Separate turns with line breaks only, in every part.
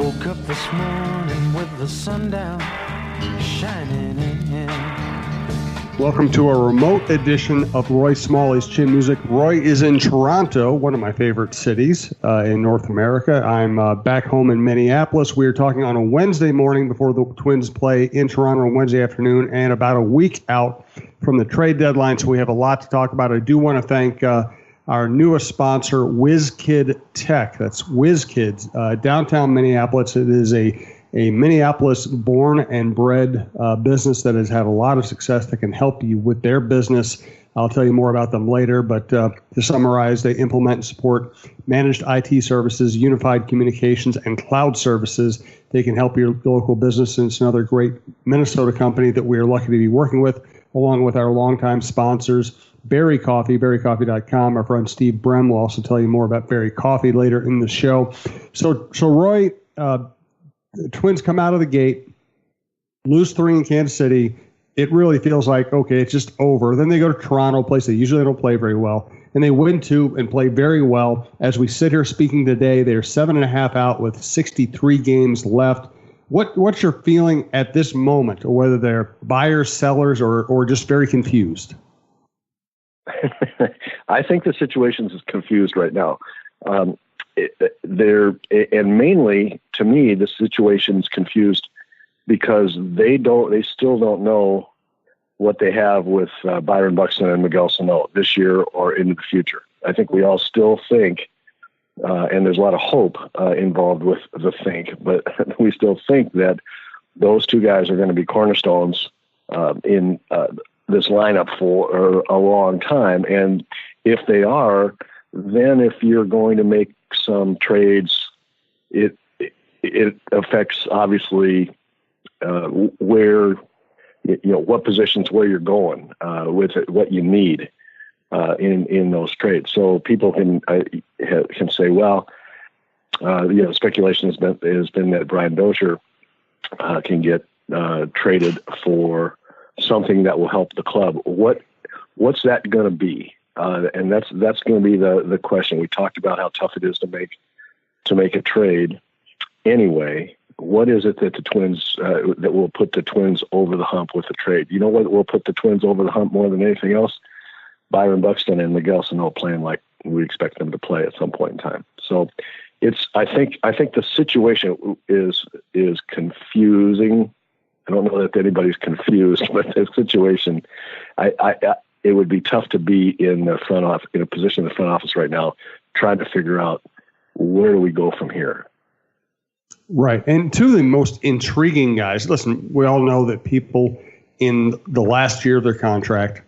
Woke up this morning with the sun down, shining in.
Welcome to a remote edition of Roy Smalley's Chin Music. Roy is in Toronto, one of my favorite cities in North America. I'm back home in Minneapolis. We are talking on a Wednesday morning before the Twins play in Toronto on Wednesday afternoon, and about a week out from the trade deadline, so we have a lot to talk about. I do want to thank our newest sponsor, WhizKids.tech. That's WhizKids, downtown Minneapolis. It is a Minneapolis-born and bred business that has had a lot of success that can help you with their business. I'll tell you more about them later, but to summarize, they implement and support managed IT services, unified communications, and cloud services. They can help your local business, and it's another great Minnesota company that we are lucky to be working with, along with our longtime sponsors, Berry Coffee, berrycoffee.com. Our friend Steve Brem will also tell you more about Berry Coffee later in the show. So Roy, the Twins come out of the gate, lose 3 in Kansas City. It really feels like, okay, it's just over. Then they go to Toronto, a place they usually don't play very well, and they win 2 and play very well. As we sit here speaking today, they're 7.5 out with 63 games left. What's your feeling at this moment, or whether they're buyers, sellers, or just very confused?
I think the situation is confused right now. And mainly, to me, the situation's confused because they still don't know what they have with Byron Buxton and Miguel Sano this year or into the future. I think we all still think, and there's a lot of hope involved with the think, but we still think that those 2 guys are going to be cornerstones in this lineup for a long time. And if they are, then if you're going to make some trades, it affects obviously where, what positions, where you're going with it, what you need in those trades. So people can say, well, speculation has been that Brian Dozier can get traded for something that will help the club. What's that going to be? And that's going to be the question. We talked about how tough it is to make a trade. Anyway, what is it that the Twins that will put the Twins over the hump with the trade? You know what will put the Twins over the hump more than anything else? Byron Buxton and Miguel Sano playing like we expect them to play at some point in time. So I think the situation is confusing. I don't know that anybody's confused, but the situation, it would be tough to be in the front office, in a position in the front office right now, trying to figure out where do we go from here.
Right. And 2 of the most intriguing guys, listen, we all know that people in the last year of their contract,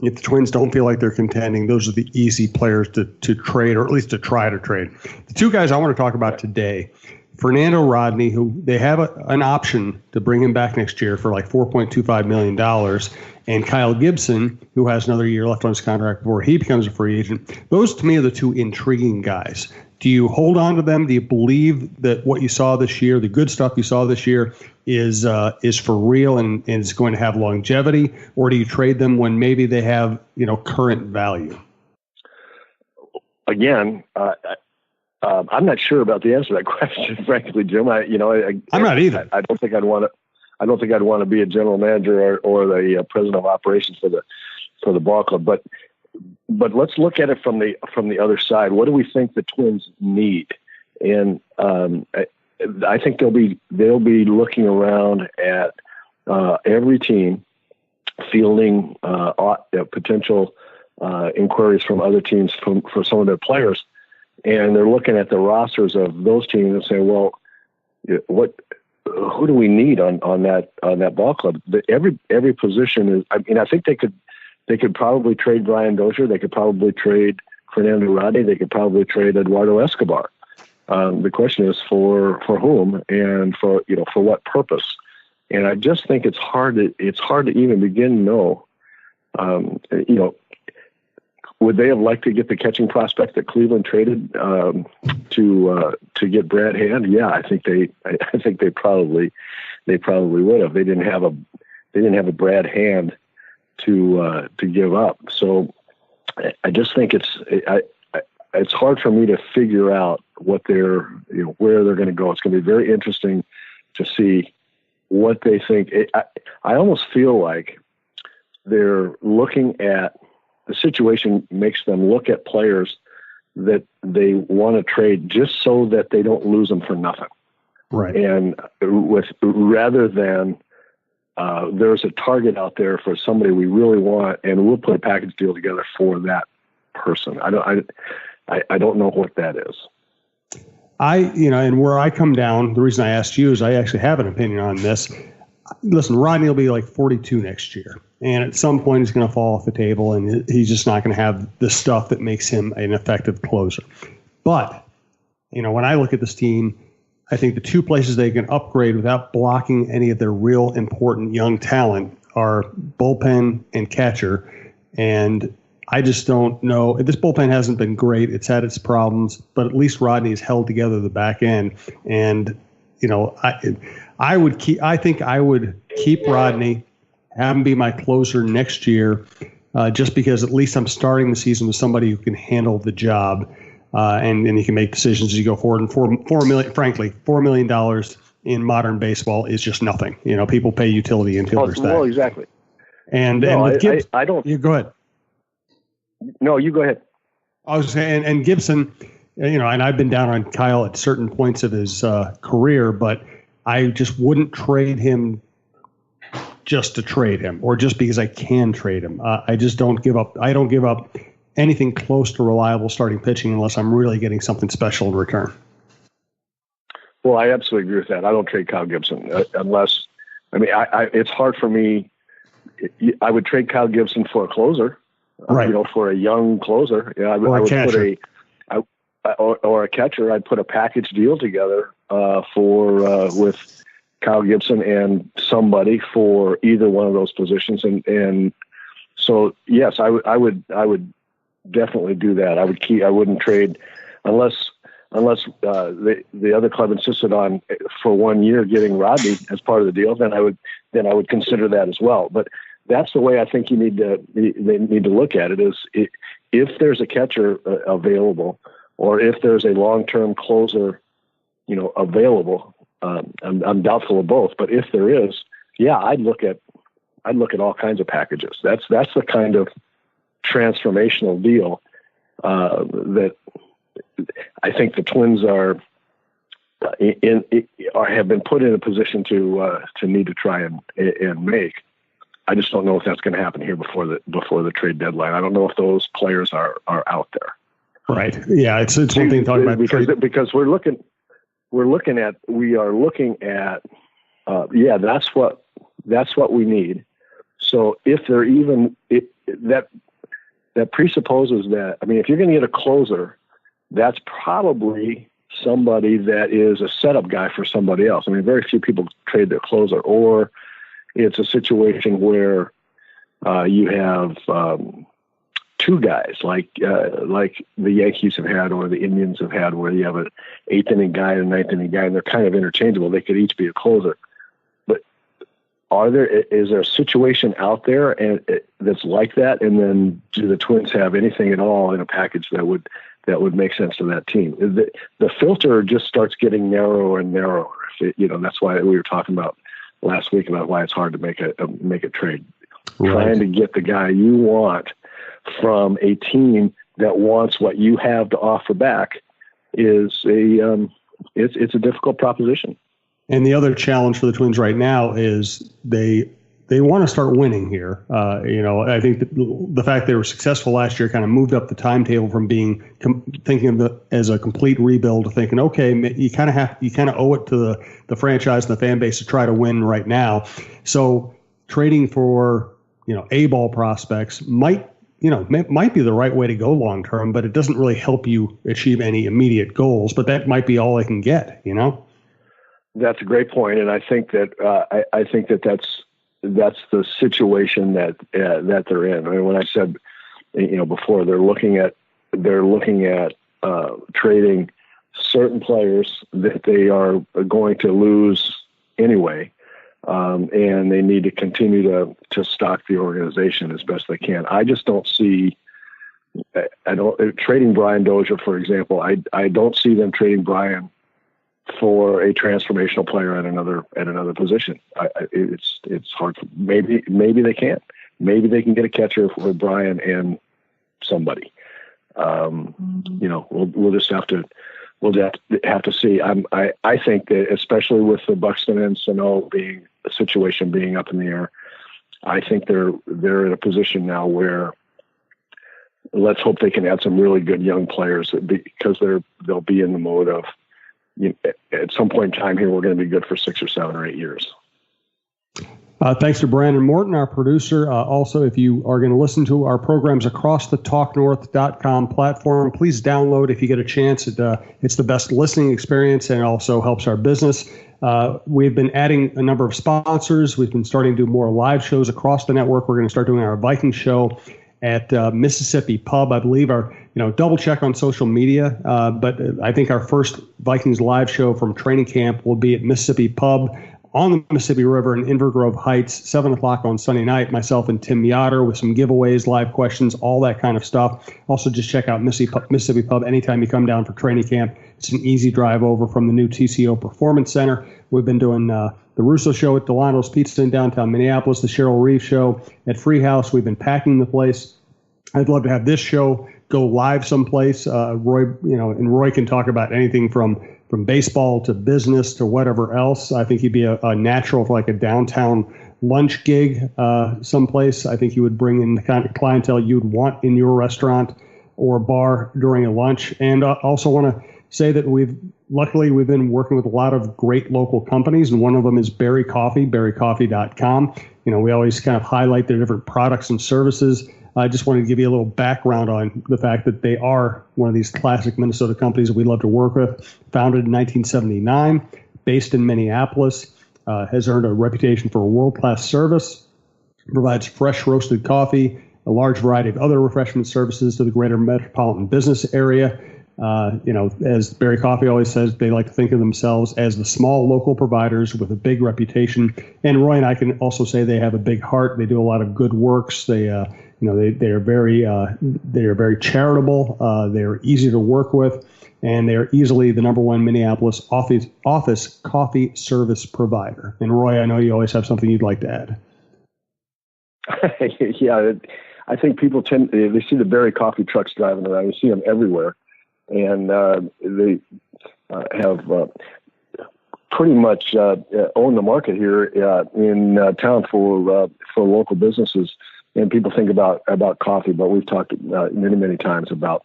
if the Twins don't feel like they're contending, those are the easy players to trade, or at least to try to trade. The 2 guys I want to talk about today, Fernando Rodney, who they have an option to bring him back next year for like $4.25 million, and Kyle Gibson, who has another year left on his contract before he becomes a free agent. Those, to me, are the 2 intriguing guys. Do you hold on to them? Do you believe that what you saw this year, the good stuff you saw this year, is for real and is going to have longevity, or do you trade them when maybe they have current value?
Again, I'm not sure about the answer to that question, frankly, Jim. I'm not either. I don't think I'd want to be a general manager or the president of operations for the ball club. But let's look at it from the other side. What do we think the Twins need? And I think they'll be looking around at every team, fielding potential inquiries from other teams for some of their players. And they're looking at the rosters of those teams and saying, well, who do we need on that ball club? Every position is. I mean, I think they could probably trade Brian Dozier. They could probably trade Fernando Rodney. They could probably trade Eduardo Escobar. The question is for whom and for what purpose. And I just think it's hard to even begin to know. Would they have liked to get the catching prospect that Cleveland traded to get Brad Hand? Yeah, I think they probably would have. They didn't have a Brad Hand to give up. So I just think it's hard for me to figure out what they're, where they're going to go. It's going to be very interesting to see what they think. I almost feel like they're looking at the situation, makes them look at players that they want to trade just so that they don't lose them for nothing.
Right.
And rather than there's a target out there for somebody we really want, and we'll put a package deal together for that person. I don't know what that is.
And where I come down, the reason I asked you is I actually have an opinion on this. Listen, Rodney will be like 42 next year, and at some point he's going to fall off the table, and he's just not going to have the stuff that makes him an effective closer. But, when I look at this team, I think the two places they can upgrade without blocking any of their real important young talent are bullpen and catcher. And I just don't know. This bullpen hasn't been great. It's had its problems, but at least Rodney has held together the back end. And, I think I would keep Rodney, have him be my closer next year, just because at least I'm starting the season with somebody who can handle the job. And he can make decisions as you go forward. And $4 million in modern baseball is just nothing. People pay utility infielders that.
Well, exactly.
And with Gibson,
I don't.
You go ahead.
No, you go ahead.
I was saying, and Gibson, and I've been down on Kyle at certain points of his career, but I just wouldn't trade him just to trade him, or just because I can trade him. I just don't give up. I don't give up anything close to reliable starting pitching unless I'm really getting something special in return.
Well, I absolutely agree with that. I don't trade Kyle Gibson unless, it's hard for me. I would trade Kyle Gibson for a closer,
right?
For a young closer. I would
catcher.
Or a catcher. I'd put a package deal together with Kyle Gibson and somebody for either one of those positions. And so, yes, I would definitely do that. I wouldn't trade unless the other club insisted on for 1 year getting Rodney as part of the deal. Then I would consider that as well. But that's the way I think they need to look at it. Is if there's a catcher available, or if there's a long-term closer, available. I'm doubtful of both, but if there is, I'd look at all kinds of packages. That's the kind of transformational deal that I think the Twins have been put in a position to need to try and make. I just don't know if that's going to happen here before the trade deadline. I don't know if those players are out there.
Right. Yeah. It's one thing talking about
because we are looking at that's what we need. So if they're that presupposes that, if you're going to get a closer, that's probably somebody that is a setup guy for somebody else. Very few people trade their closer, or it's a situation where you have two guys like the Yankees have had, or the Indians have had, where you have an 8th inning guy and a 9th inning guy, and they're kind of interchangeable. They could each be a closer. But is there a situation out there and that's like that? And then do the Twins have anything at all in a package that would make sense to that team? The filter just starts getting narrower and narrower. That's why we were talking about last week about why it's hard to make a trade. Right. Trying to get the guy you want from a team that wants what you have to offer back is it's a difficult proposition.
And the other challenge for the Twins right now is they want to start winning here. I think the fact they were successful last year kind of moved up the timetable from thinking of it as a complete rebuild to thinking, okay, you kind of owe it to the franchise and the fan base to try to win right now. So trading for A-ball prospects might be the right way to go long term, but it doesn't really help you achieve any immediate goals. But that might be all they can get.
That's a great point, and I think that that's the situation that they're in. When I said, before, they're looking at trading certain players that they are going to lose anyway, and they need to continue to stock the organization as best they can. I just don't see I don't trading Brian Dozier, for example. I don't see them trading Brian for a transformational player at another position. It's hard. Maybe they can't. Maybe they can get a catcher with Brian and somebody. We'll just have to see. I think that, especially with the Buxton and Sano situation being up in the air, I think they're in a position now where let's hope they can add some really good young players, because they'll be in the mode of, at some point in time here, we're going to be good for 6 or 7 or 8 years.
Thanks to Brandon Morton, our producer. Also, if you are going to listen to our programs across the talknorth.com platform, please download if you get a chance. It's the best listening experience, and it also helps our business. We've been adding a number of sponsors. We've been starting to do more live shows across the network. We're going to start doing our Viking show at Mississippi Pub. I believe double check on social media, but I think our first Vikings live show from training camp will be at Mississippi Pub on the Mississippi River in Inver Grove Heights, 7 o'clock on Sunday night. Myself and Tim Yoder with some giveaways, live questions, all that kind of stuff. Also, just check out Mississippi Pub anytime you come down for training camp. It's an easy drive over from the new TCO Performance Center. We've been doing the Russo Show at Delano's Pizza in downtown Minneapolis, the Cheryl Reeve Show at Free House. We've been packing the place. I'd love to have this show go live someplace. Roy can talk about anything from baseball to business to whatever else. I think he'd be a natural for like a downtown lunch gig someplace. I think he would bring in the kind of clientele you'd want in your restaurant or bar during a lunch. And I also want to say that we've been working with a lot of great local companies, and one of them is Berry Coffee, berrycoffee.com. We always kind of highlight their different products and services. I just wanted to give you a little background on the fact that they are one of these classic Minnesota companies that we love to work with. Founded in 1979, based in Minneapolis, has earned a reputation for world-class service, provides fresh roasted coffee, a large variety of other refreshment services to the greater metropolitan business area. As Berry Coffee always says, they like to think of themselves as the small local providers with a big reputation. And Roy and I can also say they have a big heart. They do a lot of good works. They are very charitable. They're easy to work with, and they're easily the number one Minneapolis office coffee service provider. And Roy, I know you always have something you'd like to add.
Yeah, I think people they see the Berry Coffee trucks driving around. You see them everywhere, and they have pretty much own the market here in town for local businesses. And people think about coffee, but we've talked many times about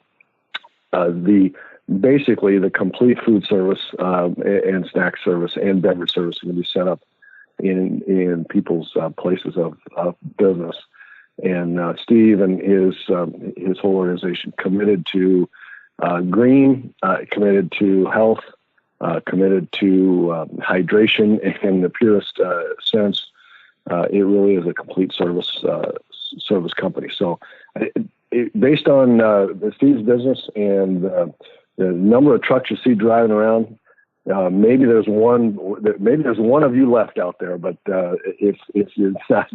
basically the complete food service and snack service and beverage service can be set up in people's places of business. And Steve and his whole organization committed to green, committed to health, committed to hydration in the purest sense. It really is a complete service company. So based on Steve's business and the number of trucks you see driving around, maybe there's one of you left out there, but if you're not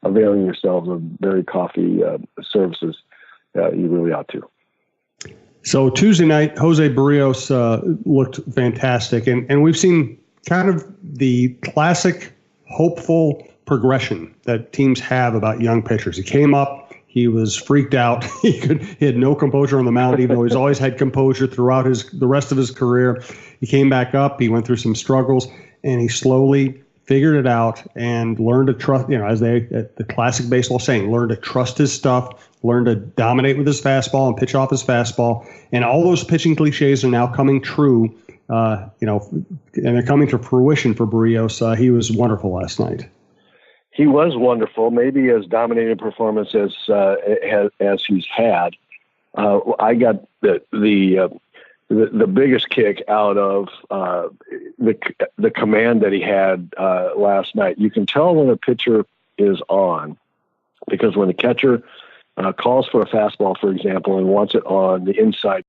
availing yourselves of Berry Coffee services, you really ought to.
So Tuesday night, Jose Barrios looked fantastic, and we've seen kind of the classic hopeful progression that teams have about young pitchers. He came up, he was freaked out. He had no composure on the mound, even though he's always had composure throughout the rest of his career. He came back up, he went through some struggles, and he slowly figured it out and learned to trust, as the classic baseball saying, learned to trust his stuff, learned to dominate with his fastball and pitch off his fastball. And all those pitching cliches are now coming true, and they're coming to fruition for Barrios. He was wonderful last night.
He was wonderful, maybe as dominating a performance as he's had. I got the biggest kick out of the command that he had last night. You can tell when a pitcher is on, because when the catcher calls for a fastball, for example, and wants it on the inside